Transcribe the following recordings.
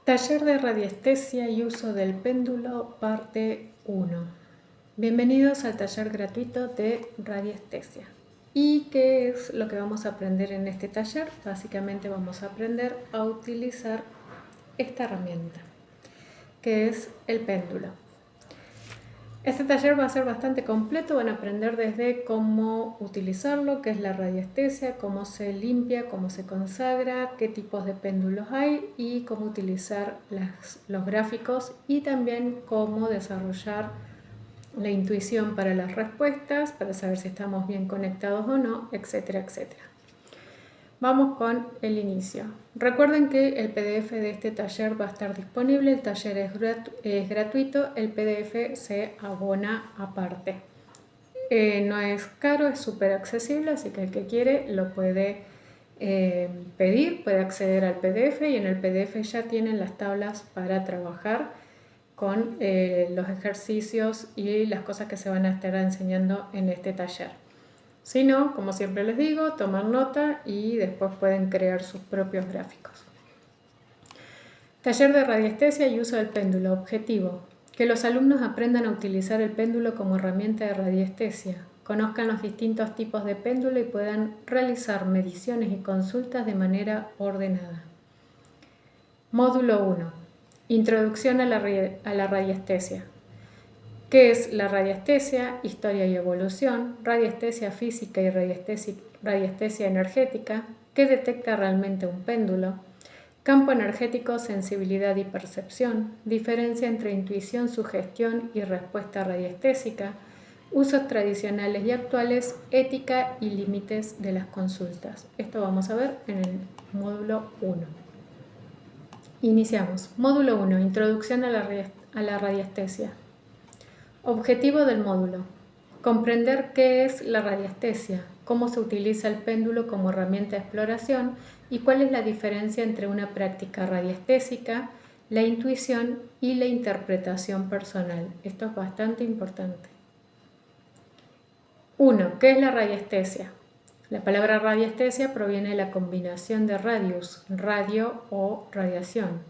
Taller de radiestesia y uso del péndulo, parte 1. Bienvenidos al taller gratuito de radiestesia. ¿Y qué es lo que vamos a aprender en este taller? Básicamente vamos a aprender a utilizar esta herramienta, que es el péndulo. Este taller va a ser bastante completo, van a aprender desde cómo utilizarlo, qué es la radiestesia, cómo se limpia, cómo se consagra, qué tipos de péndulos hay y cómo utilizar los gráficos y también cómo desarrollar la intuición para las respuestas, para saber si estamos bien conectados o no, etcétera, etcétera. Vamos con el inicio. Recuerden que el PDF de este taller va a estar disponible, el taller es gratuito, el PDF se abona aparte. No es caro, es súper accesible, así que el que quiere lo puede pedir, puede acceder al PDF y en el PDF ya tienen las tablas para trabajar con los ejercicios y las cosas que se van a estar enseñando en este taller. Si no, como siempre les digo, toman nota y después pueden crear sus propios gráficos. Taller de radiestesia y uso del péndulo. Objetivo: que los alumnos aprendan a utilizar el péndulo como herramienta de radiestesia, conozcan los distintos tipos de péndulo y puedan realizar mediciones y consultas de manera ordenada. Módulo 1. Introducción a la radiestesia. ¿Qué es la radiestesia? Historia y evolución, radiestesia física y radiestesia energética, ¿qué detecta realmente un péndulo? Campo energético, sensibilidad y percepción, diferencia entre intuición, sugestión y respuesta radiestésica, usos tradicionales y actuales, ética y límites de las consultas. Esto vamos a ver en el módulo 1. Iniciamos. Módulo 1. Introducción a la radiestesia. Objetivo del módulo: comprender qué es la radiestesia, cómo se utiliza el péndulo como herramienta de exploración y cuál es la diferencia entre una práctica radiestésica, la intuición y la interpretación personal. Esto es bastante importante. 1. ¿Qué es la radiestesia? La palabra radiestesia proviene de la combinación de radius, radio o radiación,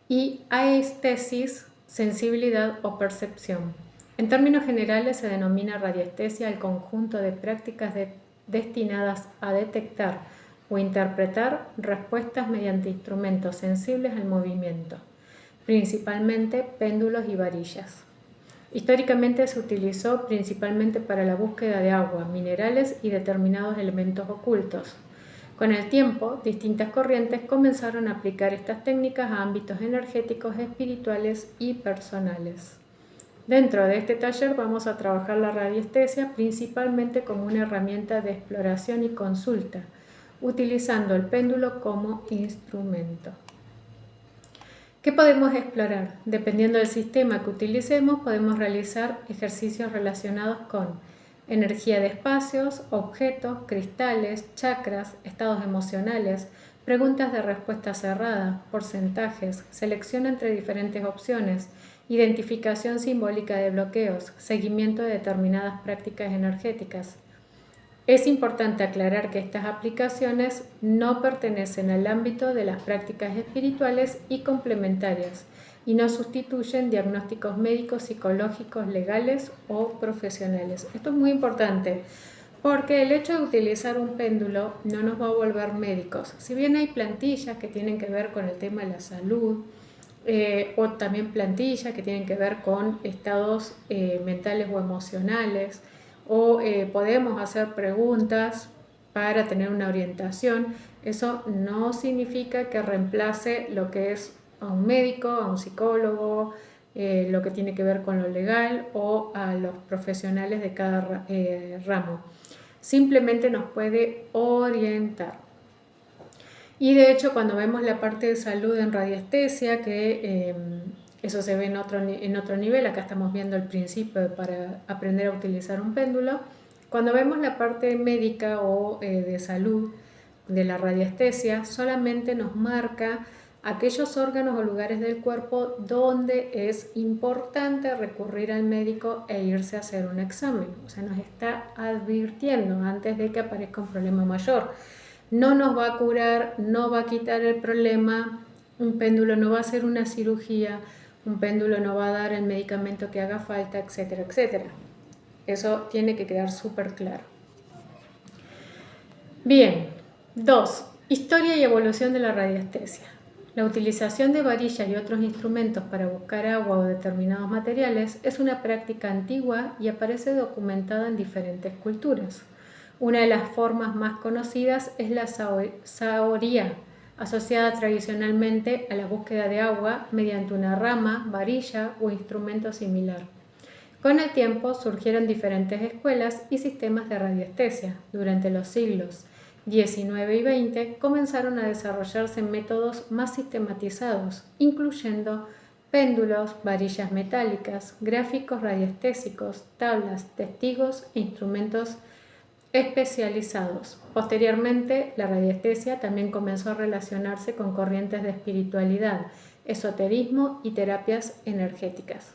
y aestesis, sensibilidad o percepción. En términos generales se denomina radiestesia al conjunto de prácticas destinadas a detectar o interpretar respuestas mediante instrumentos sensibles al movimiento, principalmente péndulos y varillas. Históricamente se utilizó principalmente para la búsqueda de agua, minerales y determinados elementos ocultos. Con el tiempo, distintas corrientes comenzaron a aplicar estas técnicas a ámbitos energéticos, espirituales y personales. Dentro de este taller vamos a trabajar la radiestesia principalmente como una herramienta de exploración y consulta, utilizando el péndulo como instrumento. ¿Qué podemos explorar? Dependiendo del sistema que utilicemos, podemos realizar ejercicios relacionados con energía de espacios, objetos, cristales, chakras, estados emocionales, preguntas de respuesta cerrada, porcentajes, selección entre diferentes opciones, identificación simbólica de bloqueos, seguimiento de determinadas prácticas energéticas. Es importante aclarar que estas aplicaciones no pertenecen al ámbito de las prácticas espirituales y complementarias y no sustituyen diagnósticos médicos, psicológicos, legales o profesionales. Esto es muy importante porque el hecho de utilizar un péndulo no nos va a volver médicos. Si bien hay plantillas que tienen que ver con el tema de la salud, o también plantillas que tienen que ver con estados mentales o emocionales, o podemos hacer preguntas para tener una orientación. Eso no significa que reemplace lo que es a un médico, a un psicólogo, lo que tiene que ver con lo legal o a los profesionales de cada ramo. Simplemente nos puede orientar. Y de hecho, cuando vemos la parte de salud en radiestesia, que eso se ve en otro nivel, acá estamos viendo el principio para aprender a utilizar un péndulo. Cuando vemos la parte médica o de salud de la radiestesia, solamente nos marca aquellos órganos o lugares del cuerpo donde es importante recurrir al médico e irse a hacer un examen. O sea, nos está advirtiendo antes de que aparezca un problema mayor. No nos va a curar, no va a quitar el problema, Un péndulo no va a hacer una cirugía, un péndulo no va a dar el medicamento que haga falta, etcétera, etcétera. Eso tiene que quedar súper claro. Bien, 2. Historia y evolución de la radiestesia. La utilización de varillas y otros instrumentos para buscar agua o determinados materiales es una práctica antigua y aparece documentada en diferentes culturas. Una de las formas más conocidas es la sahoría, asociada tradicionalmente a la búsqueda de agua mediante una rama, varilla o instrumento similar. Con el tiempo surgieron diferentes escuelas y sistemas de radiestesia. Durante los siglos XIX y XX comenzaron a desarrollarse métodos más sistematizados, incluyendo péndulos, varillas metálicas, gráficos radiestésicos, tablas, testigos e instrumentos especializados. Posteriormente, la radiestesia también comenzó a relacionarse con corrientes de espiritualidad, esoterismo y terapias energéticas.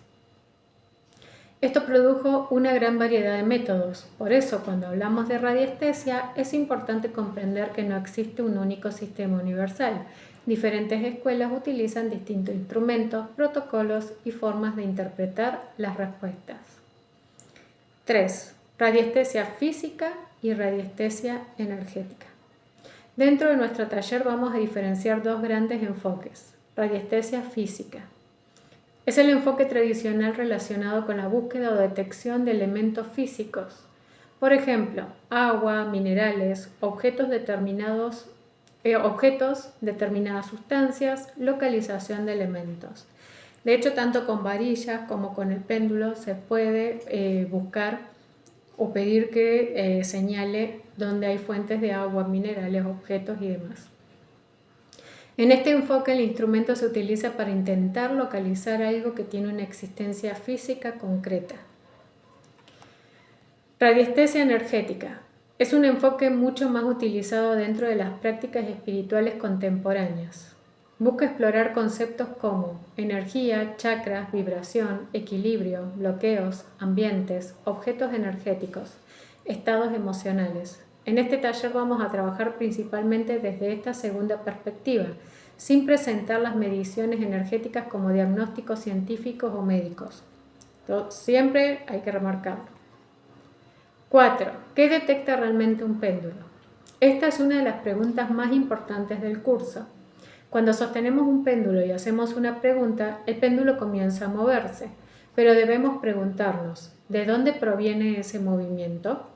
Esto produjo una gran variedad de métodos. Por eso, cuando hablamos de radiestesia, es importante comprender que no existe un único sistema universal. Diferentes escuelas utilizan distintos instrumentos, protocolos y formas de interpretar las respuestas. 3. Radiestesia física y radiestesia energética. Dentro de nuestro taller vamos a diferenciar dos grandes enfoques. Radiestesia física. Es el enfoque tradicional relacionado con la búsqueda o detección de elementos físicos. Por ejemplo, agua, minerales, determinadas sustancias, localización de elementos. De hecho, tanto con varillas como con el péndulo se puede buscar o pedir que señale dónde hay fuentes de agua, minerales, objetos y demás. En este enfoque el instrumento se utiliza para intentar localizar algo que tiene una existencia física concreta. Radiestesia energética. Es un enfoque mucho más utilizado dentro de las prácticas espirituales contemporáneas. Busca explorar conceptos como energía, chakras, vibración, equilibrio, bloqueos, ambientes, objetos energéticos, estados emocionales. En este taller vamos a trabajar principalmente desde esta segunda perspectiva, sin presentar las mediciones energéticas como diagnósticos científicos o médicos. Siempre hay que remarcarlo. 4. ¿Qué detecta realmente un péndulo? Esta es una de las preguntas más importantes del curso. Cuando sostenemos un péndulo y hacemos una pregunta, el péndulo comienza a moverse, pero debemos preguntarnos, ¿de dónde proviene ese movimiento?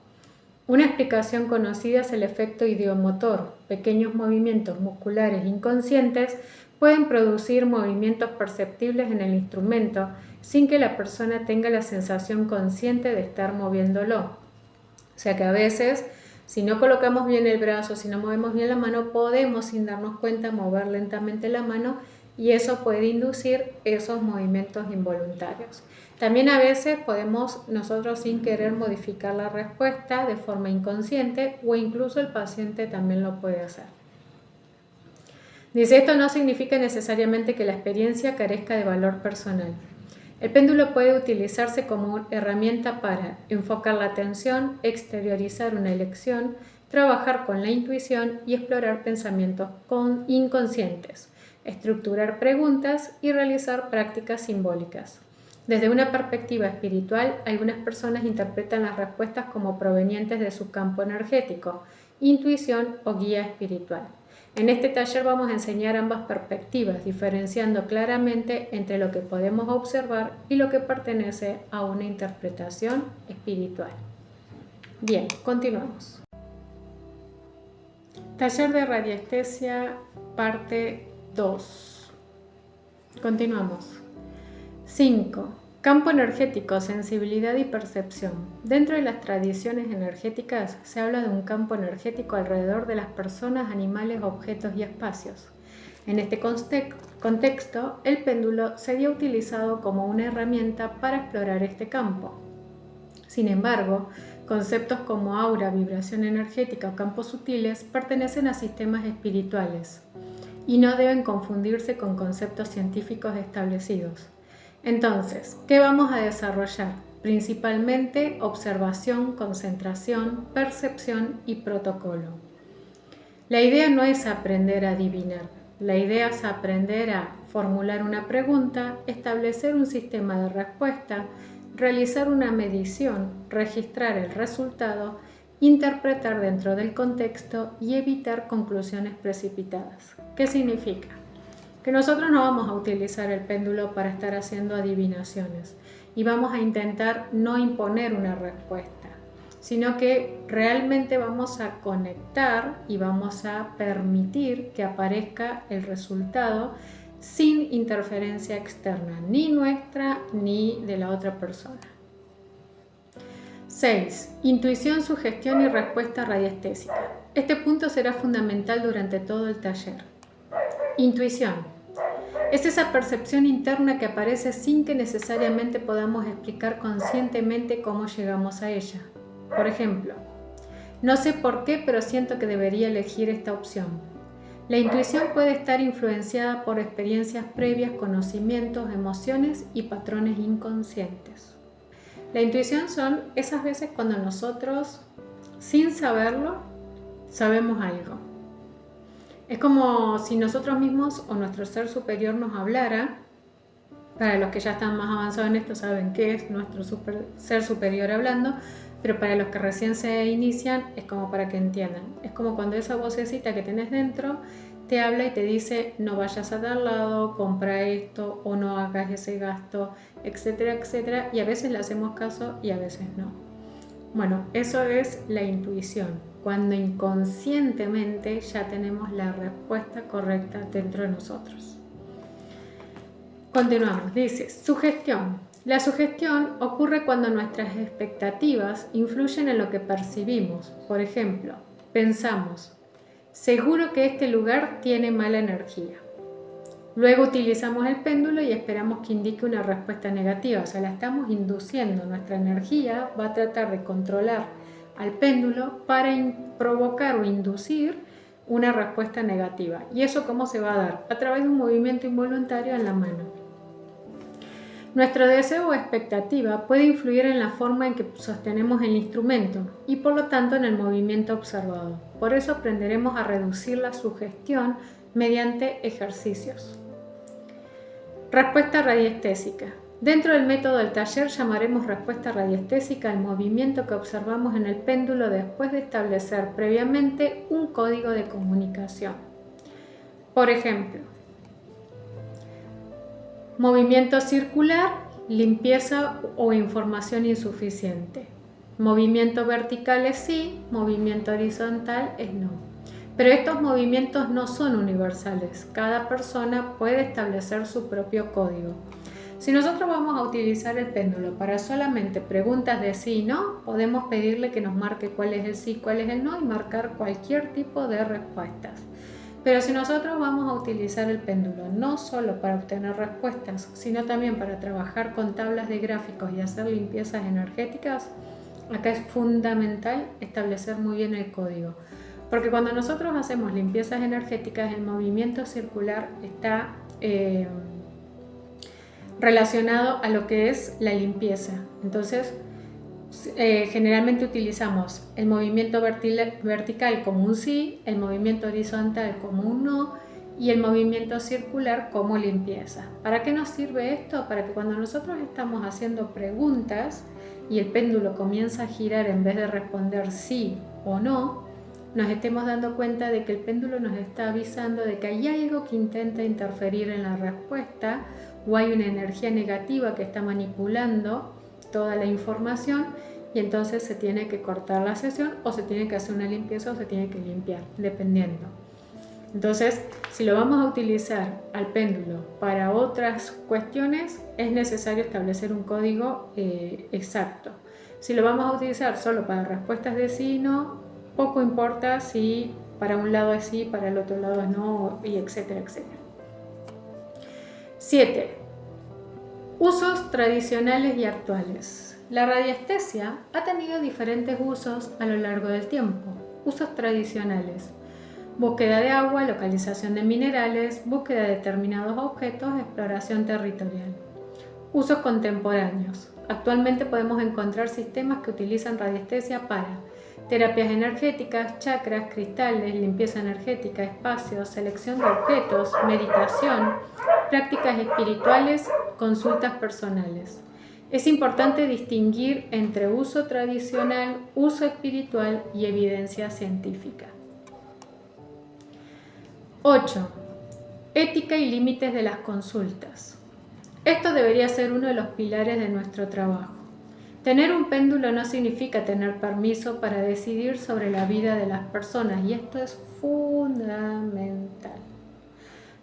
Una explicación conocida es el efecto ideomotor. Pequeños movimientos musculares inconscientes pueden producir movimientos perceptibles en el instrumento sin que la persona tenga la sensación consciente de estar moviéndolo. O sea que a veces, si no colocamos bien el brazo, si no movemos bien la mano, podemos sin darnos cuenta mover lentamente la mano y eso puede inducir esos movimientos involuntarios. También a veces podemos nosotros sin querer modificar la respuesta de forma inconsciente o incluso el paciente también lo puede hacer. Dice, esto no significa necesariamente que la experiencia carezca de valor personal. El péndulo puede utilizarse como herramienta para enfocar la atención, exteriorizar una elección, trabajar con la intuición y explorar pensamientos inconscientes, estructurar preguntas y realizar prácticas simbólicas. Desde una perspectiva espiritual, algunas personas interpretan las respuestas como provenientes de su campo energético, intuición o guía espiritual. En este taller vamos a enseñar ambas perspectivas, diferenciando claramente entre lo que podemos observar y lo que pertenece a una interpretación espiritual. Bien, continuamos. Taller de radiestesia, parte 2. Continuamos. 5. Campo energético, sensibilidad y percepción. Dentro de las tradiciones energéticas se habla de un campo energético alrededor de las personas, animales, objetos y espacios. En este contexto, el péndulo sería utilizado como una herramienta para explorar este campo. Sin embargo, conceptos como aura, vibración energética o campos sutiles pertenecen a sistemas espirituales y no deben confundirse con conceptos científicos establecidos. Entonces, ¿qué vamos a desarrollar? Principalmente observación, concentración, percepción y protocolo. La idea no es aprender a adivinar. La idea es aprender a formular una pregunta, establecer un sistema de respuesta, realizar una medición, registrar el resultado, interpretar dentro del contexto y evitar conclusiones precipitadas. ¿Qué significa? Que nosotros no vamos a utilizar el péndulo para estar haciendo adivinaciones y vamos a intentar no imponer una respuesta, sino que realmente vamos a conectar y vamos a permitir que aparezca el resultado sin interferencia externa, ni nuestra ni de la otra persona. 6. Intuición, sugestión y respuesta radiestésica. Este punto será fundamental durante todo el taller. Intuición. Es esa percepción interna que aparece sin que necesariamente podamos explicar conscientemente cómo llegamos a ella. Por ejemplo, no sé por qué, pero siento que debería elegir esta opción. La intuición puede estar influenciada por experiencias previas, conocimientos, emociones y patrones inconscientes. La intuición son esas veces cuando nosotros, sin saberlo, sabemos algo. Es como si nosotros mismos o nuestro ser superior nos hablara. Para los que ya están más avanzados en esto saben qué es nuestro ser superior hablando, pero para los que recién se inician es como para que entiendan. Es como cuando esa vocecita que tenés dentro te habla y te dice no vayas a tal lado, compra esto o no hagas ese gasto, etcétera, etcétera, y a veces le hacemos caso y a veces no. Bueno, eso es la intuición, cuando inconscientemente ya tenemos la respuesta correcta dentro de nosotros. Continuamos, dice, sugestión. La sugestión ocurre cuando nuestras expectativas influyen en lo que percibimos. Por ejemplo, pensamos, seguro que este lugar tiene mala energía. Luego utilizamos el péndulo y esperamos que indique una respuesta negativa, o sea, la estamos induciendo. Nuestra energía va a tratar de controlar al péndulo para provocar o inducir una respuesta negativa. ¿Y eso cómo se va a dar? A través de un movimiento involuntario en la mano. Nuestro deseo o expectativa puede influir en la forma en que sostenemos el instrumento y por lo tanto en el movimiento observado. Por eso aprenderemos a reducir la sugestión mediante ejercicios. Respuesta radiestésica. Dentro del método del taller llamaremos respuesta radiestésica al movimiento que observamos en el péndulo después de establecer previamente un código de comunicación. Por ejemplo, movimiento circular, limpieza o información insuficiente. Movimiento vertical es sí, movimiento horizontal es no. Pero estos movimientos no son universales. Cada persona puede establecer su propio código. Si nosotros vamos a utilizar el péndulo para solamente preguntas de sí y no, podemos pedirle que nos marque cuál es el sí, cuál es el no y marcar cualquier tipo de respuestas. Pero si nosotros vamos a utilizar el péndulo no solo para obtener respuestas, sino también para trabajar con tablas de gráficos y hacer limpiezas energéticas, acá es fundamental establecer muy bien el código. Porque cuando nosotros hacemos limpiezas energéticas, el movimiento circular está relacionado a lo que es la limpieza. Entonces, generalmente utilizamos el movimiento vertical como un sí, el movimiento horizontal como un no y el movimiento circular como limpieza. ¿Para qué nos sirve esto? Para que cuando nosotros estamos haciendo preguntas y el péndulo comienza a girar en vez de responder sí o no, nos estemos dando cuenta de que el péndulo nos está avisando de que hay algo que intenta interferir en la respuesta o hay una energía negativa que está manipulando toda la información y entonces se tiene que cortar la sesión o se tiene que hacer una limpieza o se tiene que limpiar, dependiendo. Entonces, si lo vamos a utilizar al péndulo para otras cuestiones, es necesario establecer un código exacto. Si lo vamos a utilizar solo para respuestas de sí y no, poco importa si para un lado es sí, para el otro lado es no, y etcétera, etcétera. 7. Usos tradicionales y actuales. La radiestesia ha tenido diferentes usos a lo largo del tiempo. Usos tradicionales: búsqueda de agua, localización de minerales, búsqueda de determinados objetos, exploración territorial. Usos contemporáneos. Actualmente podemos encontrar sistemas que utilizan radiestesia para terapias energéticas, chakras, cristales, limpieza energética, espacios, selección de objetos, meditación, prácticas espirituales, consultas personales. Es importante distinguir entre uso tradicional, uso espiritual y evidencia científica. 8. Ética y límites de las consultas. Esto debería ser uno de los pilares de nuestro trabajo. Tener un péndulo no significa tener permiso para decidir sobre la vida de las personas, y esto es fundamental.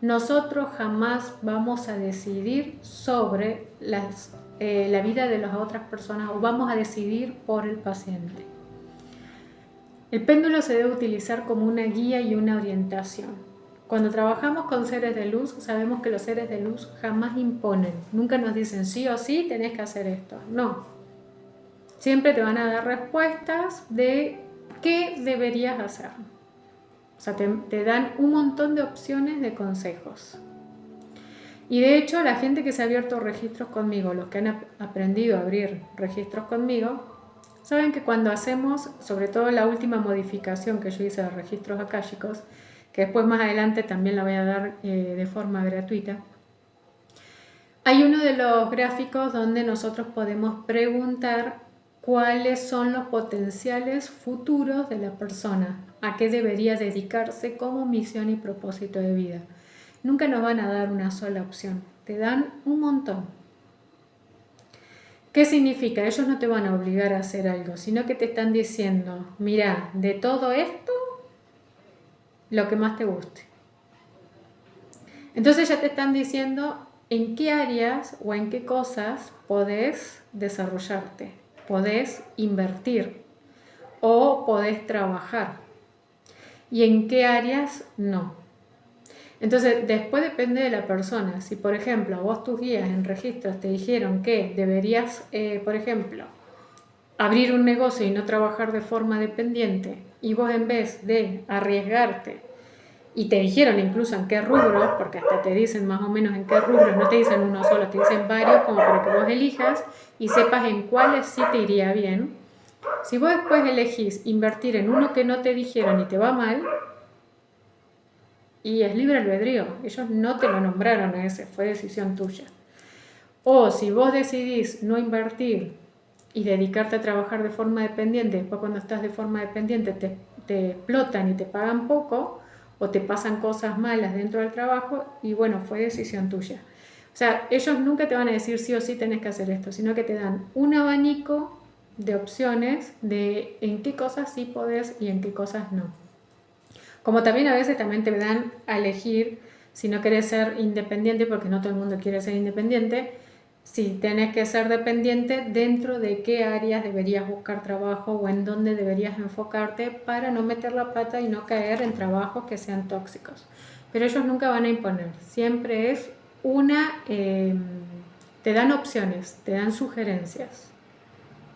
Nosotros jamás vamos a decidir sobre la vida de las otras personas, o vamos a decidir por el paciente. El péndulo se debe utilizar como una guía y una orientación. Cuando trabajamos con seres de luz, sabemos que los seres de luz jamás imponen. Nunca nos dicen sí o sí tenés que hacer esto. No. Siempre te van a dar respuestas de qué deberías hacer. O sea, te dan un montón de opciones de consejos. Y de hecho, la gente que se ha abierto registros conmigo, los que han aprendido a abrir registros conmigo, saben que cuando hacemos, sobre todo la última modificación que yo hice de registros akáshicos, que después más adelante también la voy a dar de forma gratuita, hay uno de los gráficos donde nosotros podemos preguntar cuáles son los potenciales futuros de la persona, a qué debería dedicarse como misión y propósito de vida. Nunca nos van a dar una sola opción, te dan un montón. ¿Qué significa? Ellos no te van a obligar a hacer algo, sino que te están diciendo, mira, de todo esto, lo que más te guste. Entonces ya te están diciendo en qué áreas o en qué cosas podés desarrollarte, podés invertir o podés trabajar y en qué áreas no. Entonces después depende de la persona. Si por ejemplo vos tus guías en registros te dijeron que deberías, por ejemplo, abrir un negocio y no trabajar de forma dependiente, y vos en vez de arriesgarte, y te dijeron incluso en qué rubros, porque hasta te dicen más o menos en qué rubros, no te dicen uno solo, te dicen varios como para que vos elijas y sepas en cuáles sí te iría bien. Si vos después elegís invertir en uno que no te dijeron y te va mal, y es libre albedrío, ellos no te lo nombraron a ese, fue decisión tuya. O si vos decidís no invertir y dedicarte a trabajar de forma dependiente, después cuando estás de forma dependiente te explotan y te pagan poco, o te pasan cosas malas dentro del trabajo, y bueno, fue decisión tuya. O sea, ellos nunca te van a decir sí o sí tenés que hacer esto, sino que te dan un abanico de opciones de en qué cosas sí podés y en qué cosas no. Como también a veces también te dan a elegir, si no querés ser independiente, porque no todo el mundo quiere ser independiente, si tenés que ser dependiente, dentro de qué áreas deberías buscar trabajo o en dónde deberías enfocarte para no meter la pata y no caer en trabajos que sean tóxicos. Pero ellos nunca van a imponer, siempre es te dan opciones, te dan sugerencias.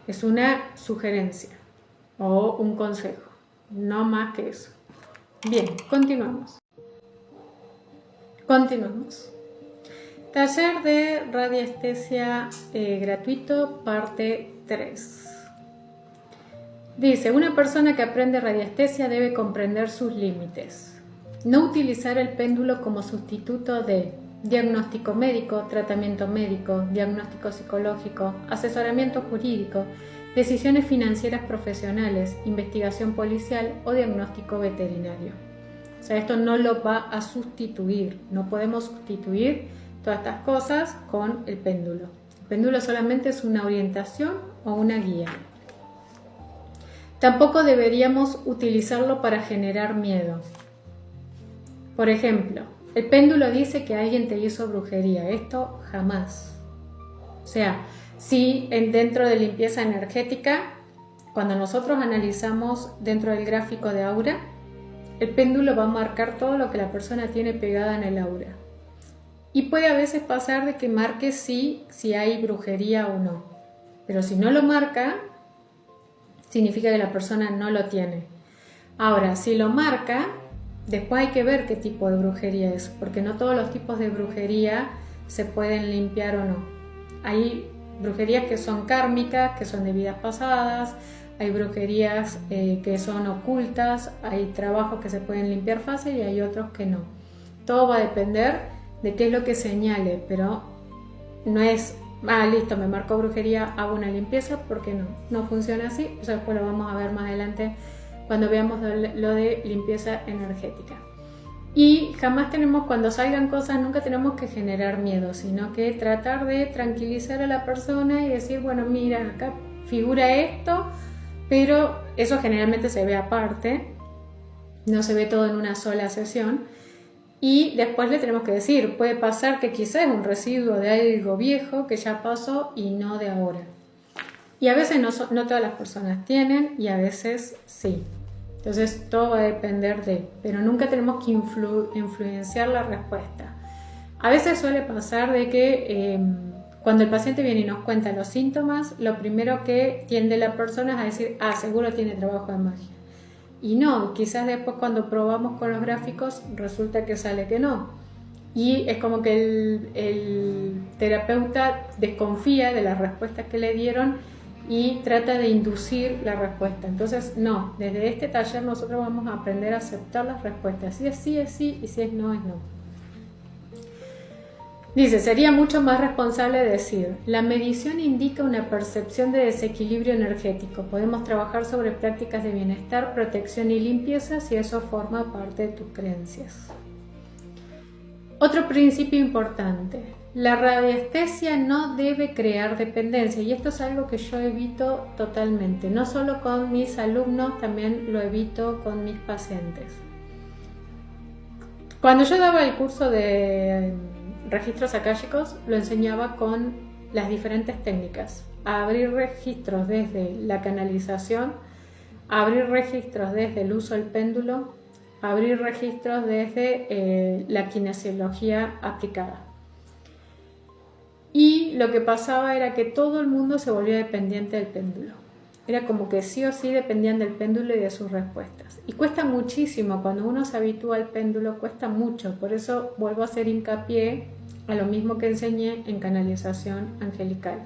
Es una sugerencia o un consejo, no más que eso. Bien, continuamos. Taller de radiestesia gratuito, parte 3. Dice, una persona que aprende radiestesia debe comprender sus límites. No utilizar el péndulo como sustituto de diagnóstico médico, tratamiento médico, diagnóstico psicológico, asesoramiento jurídico, decisiones financieras profesionales, investigación policial o diagnóstico veterinario. O sea, esto no lo va a sustituir, no podemos sustituir todas estas cosas con el péndulo. El péndulo solamente es una orientación o una guía. Tampoco deberíamos utilizarlo para generar miedo. Por ejemplo, el péndulo dice que alguien te hizo brujería. Esto jamás. O sea, si dentro de limpieza energética, cuando nosotros analizamos dentro del gráfico de aura, el péndulo va a marcar todo lo que la persona tiene pegada en el aura. Y puede a veces pasar de que marque si hay brujería o no. Pero si no lo marca, significa que la persona no lo tiene. Ahora, si lo marca, después hay que ver qué tipo de brujería es, porque no todos los tipos de brujería se pueden limpiar o no. Hay brujerías que son kármicas, que son de vidas pasadas, hay brujerías que son ocultas, hay trabajos que se pueden limpiar fácil y hay otros que no. Todo va a depender de qué es lo que señale, pero no es, listo, me marcó brujería, hago una limpieza, porque no funciona así. Eso después lo vamos a ver más adelante cuando veamos lo de limpieza energética. Y jamás cuando salgan cosas, nunca tenemos que generar miedo, sino que tratar de tranquilizar a la persona y decir, bueno, mira, acá figura esto, pero eso generalmente se ve aparte, no se ve todo en una sola sesión. Y después le tenemos que decir, puede pasar que quizás es un residuo de algo viejo que ya pasó y no de ahora. Y a veces no todas las personas tienen, y a veces sí. Entonces todo va a depender pero nunca tenemos que influenciar la respuesta. A veces suele pasar de que cuando el paciente viene y nos cuenta los síntomas, lo primero que tiende la persona es a decir, seguro tiene trabajo de magia. Y no, quizás después cuando probamos con los gráficos resulta que sale que no. Y es como que el terapeuta desconfía de las respuestas que le dieron y trata de inducir la respuesta. Entonces, no, desde este taller nosotros vamos a aprender a aceptar las respuestas. Si es sí, es sí, y si es no, es no. Dice, sería mucho más responsable decir, la medición indica una percepción de desequilibrio energético. Podemos trabajar sobre prácticas de bienestar, protección y limpieza si eso forma parte de tus creencias. Otro principio importante, la radiestesia no debe crear dependencia, y esto es algo que yo evito totalmente, no solo con mis alumnos, también lo evito con mis pacientes. Cuando yo daba el curso de registros akáshicos, lo enseñaba con las diferentes técnicas, a abrir registros desde la canalización, a abrir registros desde el uso del péndulo, a abrir registros desde la kinesiología aplicada. Y lo que pasaba era que todo el mundo se volvía dependiente del péndulo. Era como que sí o sí dependían del péndulo y de sus respuestas. Y cuesta muchísimo, cuando uno se habitúa al péndulo, cuesta mucho. Por eso vuelvo a hacer hincapié a lo mismo que enseñé en canalización angelical.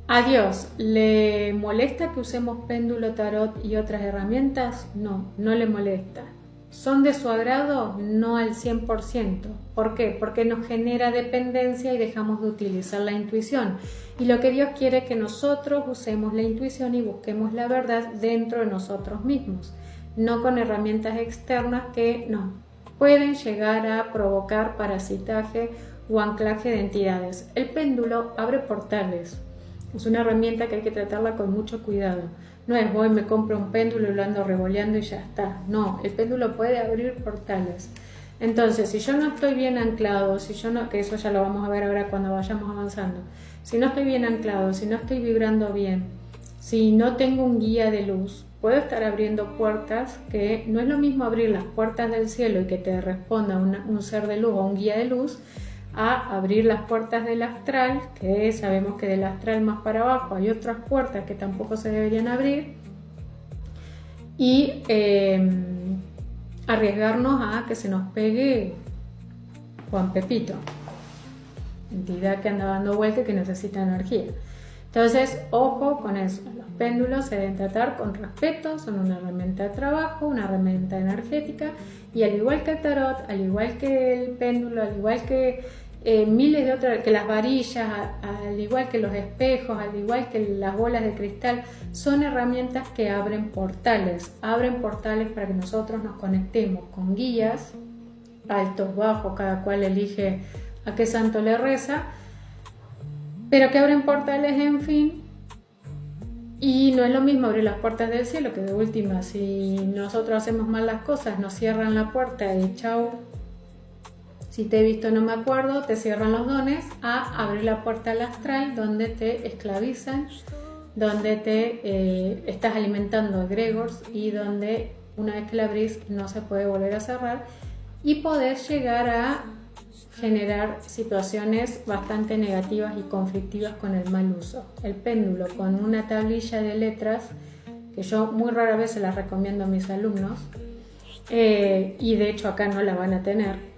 ¿A Dios le molesta que usemos péndulo, tarot y otras herramientas? No, no le molesta. ¿Son de su agrado? No al 100%. ¿Por qué? Porque nos genera dependencia y dejamos de utilizar la intuición. Y lo que Dios quiere es que nosotros usemos la intuición y busquemos la verdad dentro de nosotros mismos, no con herramientas externas que nos pueden llegar a provocar parasitaje o anclaje de entidades. El péndulo abre portales. Es una herramienta que hay que tratarla con mucho cuidado. No es voy, me compro un péndulo y lo ando revoleando y ya está. No, el péndulo puede abrir portales. Entonces, si yo no estoy bien anclado, que eso ya lo vamos a ver ahora cuando vayamos avanzando, si no estoy bien anclado, si no estoy vibrando bien, si no tengo un guía de luz, puedo estar abriendo puertas que no es lo mismo abrir las puertas del cielo y que te responda un ser de luz o un guía de luz, a abrir las puertas del astral, que sabemos que del astral más para abajo hay otras puertas que tampoco se deberían abrir, y arriesgarnos a que se nos pegue Juan Pepito, entidad que anda dando vuelta y que necesita energía. Entonces, ojo con eso. Los péndulos se deben tratar con respeto, son una herramienta de trabajo, una herramienta energética, y al igual que el tarot, al igual que el péndulo, al igual que miles de otras, que las varillas, al igual que los espejos, al igual que las bolas de cristal, son herramientas que abren portales para que nosotros nos conectemos con guías, altos, bajos, cada cual elige a qué santo le reza, pero que abren portales, en fin. Y no es lo mismo abrir las puertas del cielo, que de última, si nosotros hacemos mal las cosas, nos cierran la puerta y chau, si te he visto no me acuerdo, te cierran los dones, a abrir la puerta al astral, donde te esclavizan, donde te estás alimentando egregores, y donde una vez que la abrís no se puede volver a cerrar, y podés llegar a generar situaciones bastante negativas y conflictivas con el mal uso. El péndulo con una tablilla de letras, que yo muy rara vez se las recomiendo a mis alumnos, y de hecho acá no la van a tener,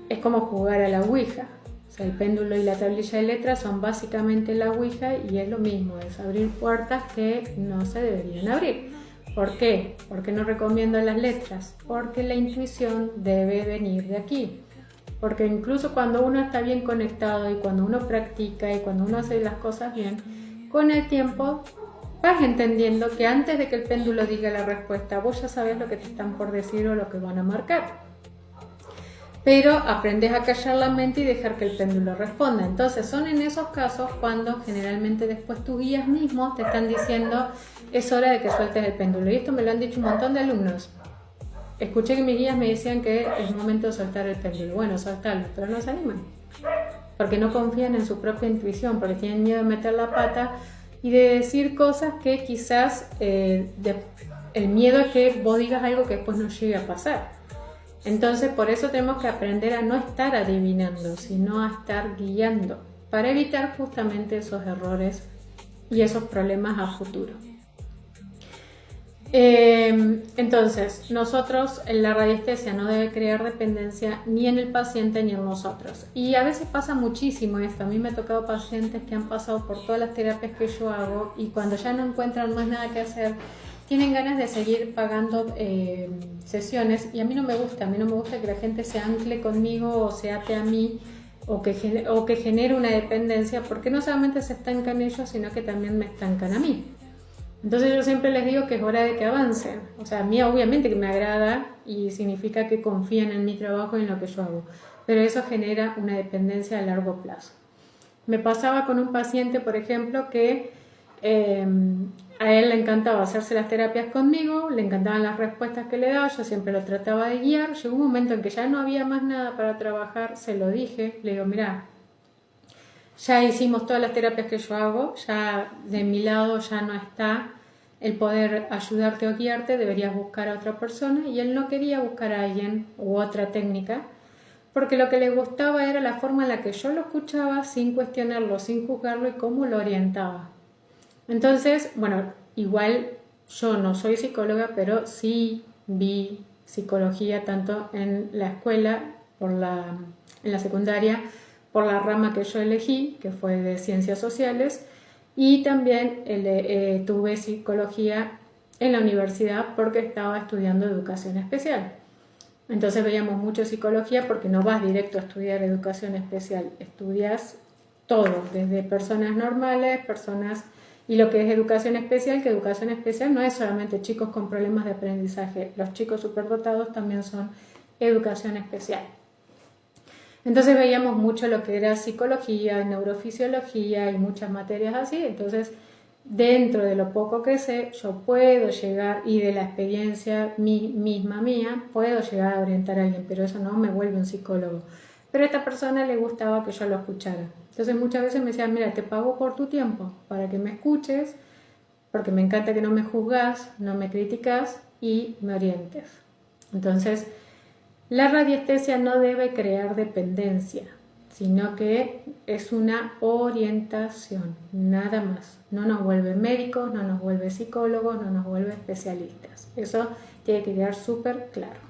es como jugar a la ouija. O O sea, el péndulo y la tablilla de letras son básicamente la ouija y es lo mismo, es abrir puertas que no se deberían abrir. ¿Por qué? ¿Por qué no recomiendo las letras? Porque la intuición debe venir de aquí. Porque incluso cuando uno está bien conectado y cuando uno practica y cuando uno hace las cosas bien, con el tiempo vas entendiendo que antes de que el péndulo diga la respuesta, vos ya sabes lo que te están por decir o lo que van a marcar. Pero aprendes a callar la mente y dejar que el péndulo responda. Entonces son en esos casos cuando generalmente después tus guías mismos te están diciendo es hora de que sueltes el péndulo. Y esto me lo han dicho un montón de alumnos. Escuché que mis guías me decían que es momento de soltar el péndulo. Bueno, soltarlo, pero no se animan. Porque no confían en su propia intuición, porque tienen miedo de meter la pata y de decir cosas que quizás el miedo es que vos digas algo que después no llegue a pasar. Entonces, por eso tenemos que aprender a no estar adivinando, sino a estar guiando, para evitar justamente esos errores y esos problemas a futuro. Entonces, nosotros en la radiestesia no debe crear dependencia ni en el paciente ni en nosotros. Y a veces pasa muchísimo esto. A mí me ha tocado pacientes que han pasado por todas las terapias que yo hago y cuando ya no encuentran más nada que hacer, tienen ganas de seguir pagando sesiones y a mí no me gusta que la gente se ancle conmigo o se ate a mí o que genere una dependencia, porque no solamente se estancan ellos, sino que también me estancan a mí. Entonces yo siempre les digo que es hora de que avancen. O sea, a mí obviamente que me agrada y significa que confían en mi trabajo y en lo que yo hago, pero eso genera una dependencia a largo plazo. Me pasaba con un paciente, por ejemplo, que a él le encantaba hacerse las terapias conmigo, le encantaban las respuestas que le daba, yo siempre lo trataba de guiar. Llegó un momento en que ya no había más nada para trabajar, se lo dije, le digo, mira, ya hicimos todas las terapias que yo hago, ya de mi lado ya no está el poder ayudarte o guiarte, deberías buscar a otra persona. Y él no quería buscar a alguien u otra técnica, porque lo que le gustaba era la forma en la que yo lo escuchaba sin cuestionarlo, sin juzgarlo y cómo lo orientaba. Entonces, bueno, igual yo no soy psicóloga, pero sí vi psicología tanto en la escuela, en la secundaria, por la rama que yo elegí, que fue de ciencias sociales, y también tuve psicología en la universidad porque estaba estudiando educación especial. Entonces veíamos mucho psicología porque no vas directo a estudiar educación especial, estudias todo, desde personas normales, y lo que es educación especial, que educación especial no es solamente chicos con problemas de aprendizaje, los chicos superdotados también son educación especial. Entonces veíamos mucho lo que era psicología, neurofisiología y muchas materias así. Entonces, dentro de lo poco que sé, yo puedo llegar, y de la experiencia misma mía, puedo llegar a orientar a alguien, pero eso no me vuelve un psicólogo. Pero a esta persona le gustaba que yo lo escuchara. Entonces muchas veces me decían, mira, te pago por tu tiempo, para que me escuches, porque me encanta que no me juzgas, no me criticas y me orientes. Entonces, la radiestesia no debe crear dependencia, sino que es una orientación, nada más. No nos vuelve médicos, no nos vuelve psicólogos, no nos vuelve especialistas. Eso tiene que quedar súper claro.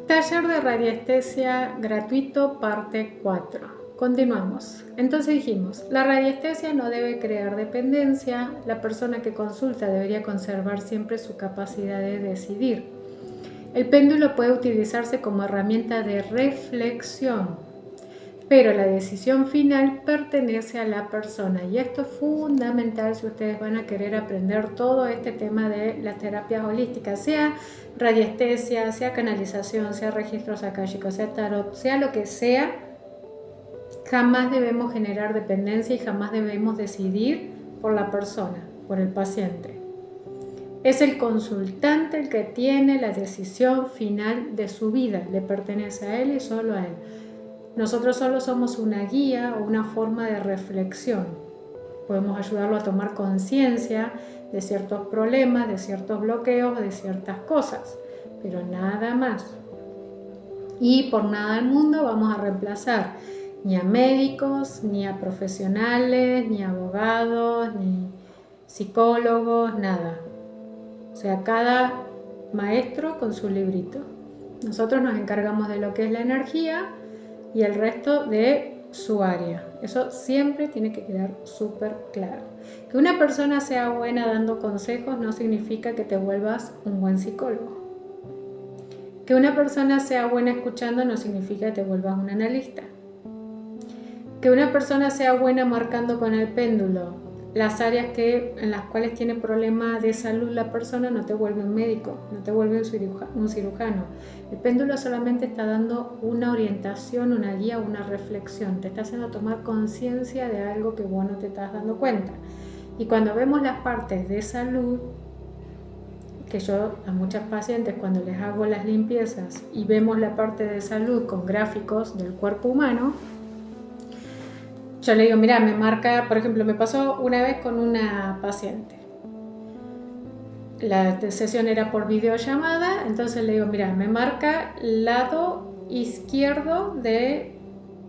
Taller de radiestesia gratuito, parte 4. Continuamos. Entonces dijimos, la radiestesia no debe crear dependencia, la persona que consulta debería conservar siempre su capacidad de decidir. El péndulo puede utilizarse como herramienta de reflexión, pero la decisión final pertenece a la persona. Y esto es fundamental si ustedes van a querer aprender todo este tema de las terapias holísticas, sea radiestesia, sea canalización, sea registros akáshicos, sea tarot, sea lo que sea. Jamás debemos generar dependencia y jamás debemos decidir por la persona, por el paciente. Es el consultante el que tiene la decisión final de su vida, le pertenece a él y solo a él. Nosotros solo somos una guía o una forma de reflexión. Podemos ayudarlo a tomar conciencia de ciertos problemas, de ciertos bloqueos, de ciertas cosas, pero nada más. Y por nada del mundo vamos a reemplazar ni a médicos, ni a profesionales, ni a abogados, ni psicólogos, nada. O sea, cada maestro con su librito. Nosotros nos encargamos de lo que es la energía y el resto de su área. Eso siempre tiene que quedar súper claro. Que una persona sea buena dando consejos no significa que te vuelvas un buen psicólogo. Que una persona sea buena escuchando no significa que te vuelvas un analista. Que una persona sea buena marcando con el péndulo las áreas en las cuales tiene problemas de salud la persona no te vuelve un médico, no te vuelve un cirujano. El péndulo solamente está dando una orientación, una guía, una reflexión. Te está haciendo tomar conciencia de algo que vos no te estás dando cuenta. Y cuando vemos las partes de salud, que yo a muchas pacientes cuando les hago las limpiezas y vemos la parte de salud con gráficos del cuerpo humano, yo le digo, mira, me marca, por ejemplo, me pasó una vez con una paciente. La sesión era por videollamada, entonces le digo, mira, me marca lado izquierdo de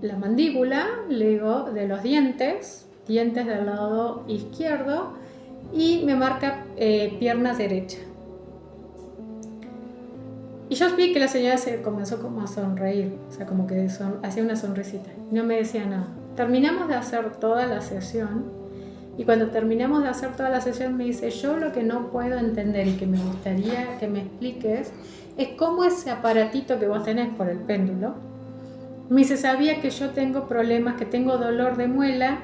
la mandíbula, le digo, de los dientes del lado izquierdo, y me marca pierna derecha. Y yo vi que la señora se comenzó como a sonreír, o sea, como que hacía una sonrisita, no me decía nada. Terminamos de hacer toda la sesión y cuando terminamos de hacer toda la sesión me dice, yo lo que no puedo entender y que me gustaría que me expliques es cómo ese aparatito que vos tenés por el péndulo, me dice, sabía que yo tengo problemas, que tengo dolor de muela,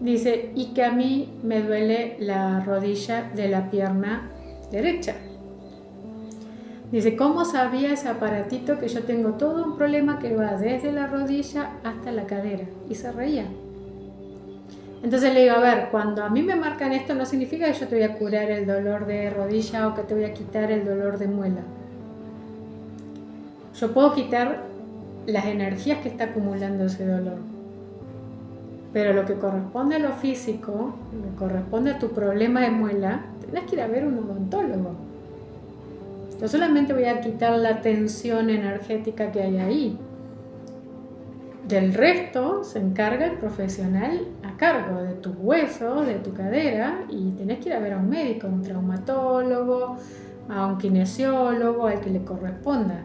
dice, y que a mí me duele la rodilla de la pierna derecha. Dice, ¿cómo sabía ese aparatito que yo tengo todo un problema que va desde la rodilla hasta la cadera? Y se reía. Entonces le digo, a ver, cuando a mí me marcan esto no significa que yo te voy a curar el dolor de rodilla o que te voy a quitar el dolor de muela. Yo puedo quitar las energías que está acumulando ese dolor. Pero lo que corresponde a lo físico, lo que corresponde a tu problema de muela, tenés que ir a ver un odontólogo. Yo solamente voy a quitar la tensión energética que hay ahí. Del resto se encarga el profesional a cargo de tus huesos, de tu cadera, y tenés que ir a ver a un médico, a un traumatólogo, a un kinesiólogo, al que le corresponda.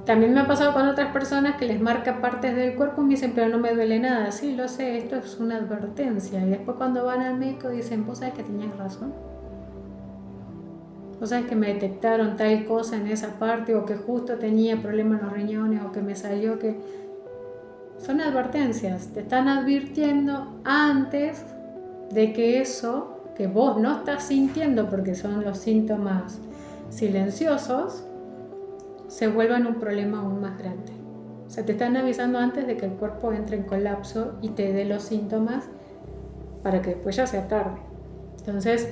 También me ha pasado con otras personas que les marca partes del cuerpo y me dicen, pero no me duele nada. Sí, lo sé, esto es una advertencia. Y después cuando van al médico dicen, vos sabés que tenías razón. Vos sabés que me detectaron tal cosa en esa parte, o que justo tenía problemas en los riñones, o que me salió que... Son advertencias, te están advirtiendo antes de que eso que vos no estás sintiendo, porque son los síntomas silenciosos, se vuelvan un problema aún más grande. O sea, te están avisando antes de que el cuerpo entre en colapso y te dé los síntomas para que después ya sea tarde. Entonces,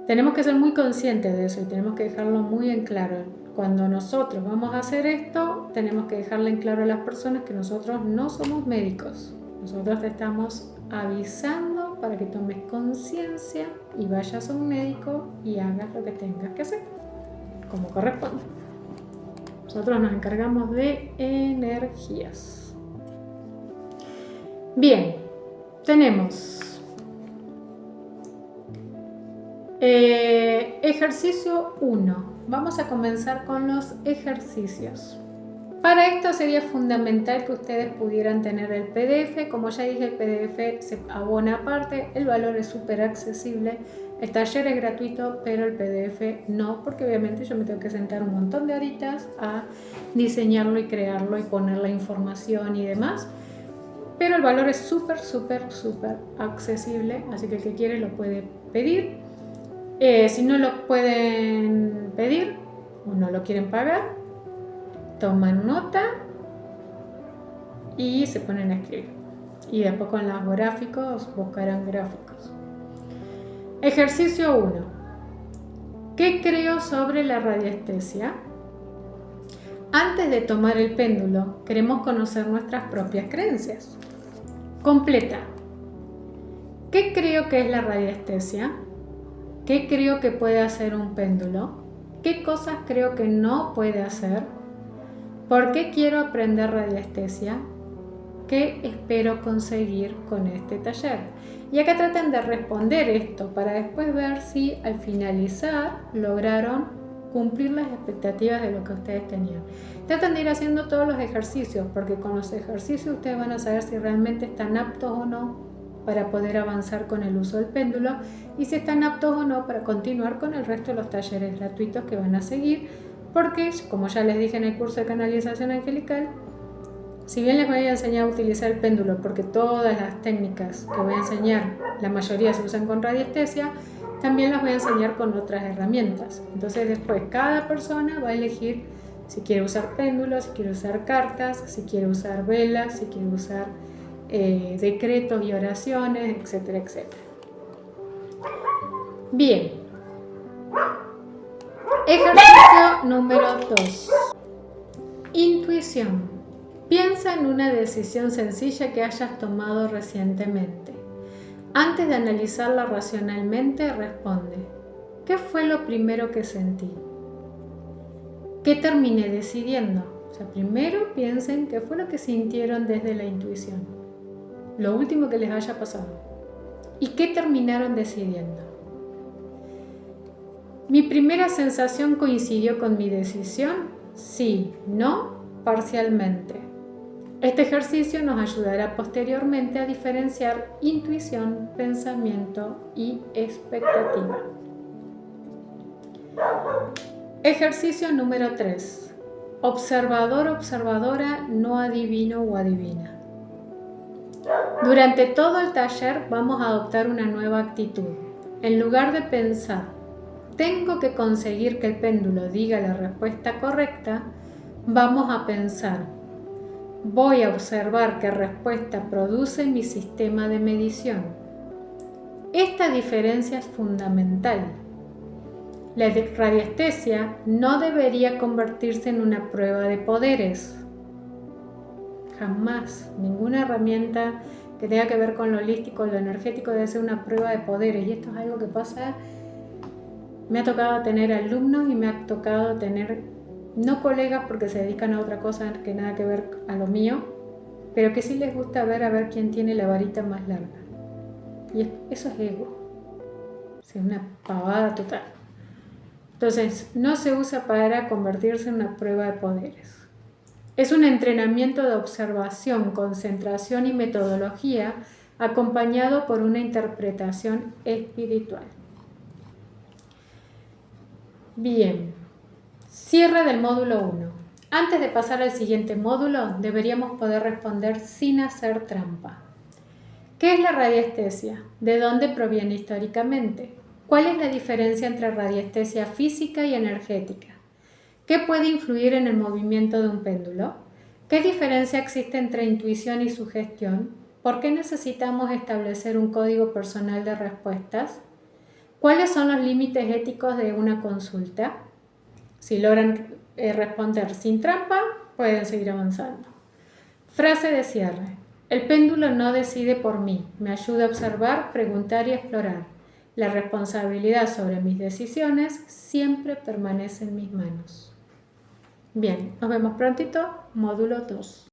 tenemos que ser muy conscientes de eso y tenemos que dejarlo muy en claro. Cuando nosotros vamos a hacer esto, tenemos que dejarle en claro a las personas que nosotros no somos médicos. Nosotros te estamos avisando para que tomes conciencia y vayas a un médico y hagas lo que tengas que hacer, como corresponde. Nosotros nos encargamos de energías. Bien, tenemos ejercicio 1. Vamos a comenzar con los ejercicios. Para esto sería fundamental que ustedes pudieran tener el PDF. Como ya dije, el PDF se abona aparte, el valor es súper accesible, el taller es gratuito, pero el PDF no, porque obviamente yo me tengo que sentar un montón de horitas a diseñarlo y crearlo y poner la información y demás. Pero el valor es súper accesible, así que el que quiere lo puede pedir. Si no lo pueden pedir o no lo quieren pagar, toman nota y se ponen a escribir. Y después con los gráficos buscarán gráficos. Ejercicio 1. ¿Qué creo sobre la radiestesia? Antes de tomar el péndulo, queremos conocer nuestras propias creencias. Completa. ¿Qué creo que es la radiestesia? ¿Qué creo que puede hacer un péndulo? ¿Qué cosas creo que no puede hacer? ¿Por qué quiero aprender radiestesia? ¿Qué espero conseguir con este taller? Y acá traten de responder esto para después ver si al finalizar lograron cumplir las expectativas de lo que ustedes tenían. Traten de ir haciendo todos los ejercicios, porque con los ejercicios ustedes van a saber si realmente están aptos o no para poder avanzar con el uso del péndulo y si están aptos o no para continuar con el resto de los talleres gratuitos que van a seguir, porque como ya les dije en el curso de canalización angelical, si bien les voy a enseñar a utilizar el péndulo, porque todas las técnicas que voy a enseñar, la mayoría se usan con radiestesia, también las voy a enseñar con otras herramientas. Entonces después cada persona va a elegir si quiere usar péndulos, si quiere usar cartas, si quiere usar velas, si quiere usar decretos y oraciones, etcétera, etcétera. Bien. Ejercicio número 2. Intuición. Piensa en una decisión sencilla que hayas tomado recientemente. Antes de analizarla racionalmente, responde: ¿qué fue lo primero que sentí? ¿Qué terminé decidiendo? O sea, primero piensen qué fue lo que sintieron desde la intuición, lo último que les haya pasado, y qué terminaron decidiendo. ¿Mi primera sensación coincidió con mi decisión? Sí, no, parcialmente. Este ejercicio nos ayudará posteriormente a diferenciar intuición, pensamiento y expectativa. Ejercicio número 3. Observador, observadora, no adivino o adivina. Durante todo el taller vamos a adoptar una nueva actitud. En lugar de pensar, tengo que conseguir que el péndulo diga la respuesta correcta, vamos a pensar, voy a observar qué respuesta produce mi sistema de medición. Esta diferencia es fundamental. La radiestesia no debería convertirse en una prueba de poderes. Jamás. Ninguna herramienta que tenga que ver con lo holístico, lo energético, debe ser una prueba de poderes. Y esto es algo que pasa. Me ha tocado tener alumnos y me ha tocado tener, no colegas porque se dedican a otra cosa que nada que ver a lo mío, pero que sí les gusta a ver quién tiene la varita más larga. Y eso es ego. Es una pavada total. Entonces, no se usa para convertirse en una prueba de poderes. Es un entrenamiento de observación, concentración y metodología acompañado por una interpretación espiritual. Bien, cierre del módulo 1. Antes de pasar al siguiente módulo, deberíamos poder responder sin hacer trampa. ¿Qué es la radiestesia? ¿De dónde proviene históricamente? ¿Cuál es la diferencia entre radiestesia física y energética? ¿Qué puede influir en el movimiento de un péndulo? ¿Qué diferencia existe entre intuición y sugestión? ¿Por qué necesitamos establecer un código personal de respuestas? ¿Cuáles son los límites éticos de una consulta? Si logran responder sin trampa, pueden seguir avanzando. Frase de cierre. El péndulo no decide por mí, me ayuda a observar, preguntar y explorar. La responsabilidad sobre mis decisiones siempre permanece en mis manos. Bien, nos vemos prontito, módulo 2.